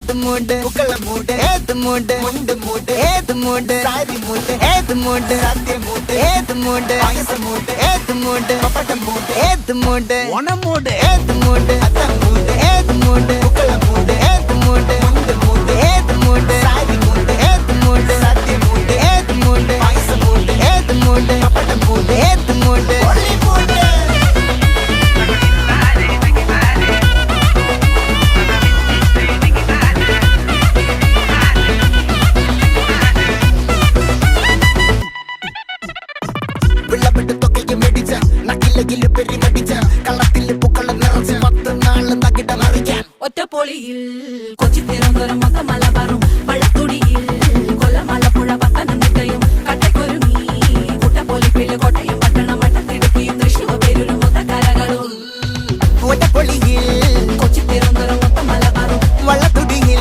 ഏത് മൂട് പുക്കള മൂട് ഏത് മൂട് മുണ്ട് മൂട് ഏത് മൂട് സാരി മൂട് ഏത് മൂട് സദ്യ മൂട് ഏത് മൂട് പായസ മൂട് ഏത് മൂട് പപ്പടം മൂട് ഏത് മൂട് ഓണം മൂട് ഏത് മൂട് അത്തം മൂട് ഏത് മൂട് പുക്കള മൂട് ഏത് മൂട് മുണ്ട് മൂട് ഏത് മൂട് സാരി മൂട് ഏത് മൂട് സദ്യ മൂട് ഏത് മൂട് പായസ മൂട് ഏത് മൂട് പപ്പടം മൂട് ഏത് മൂട് ഒളി മൂട് ഒറ്റപ്പൊളിയിൽ കൊച്ചി തിരുവനന്തപുരം മൊത്തം മലബാറും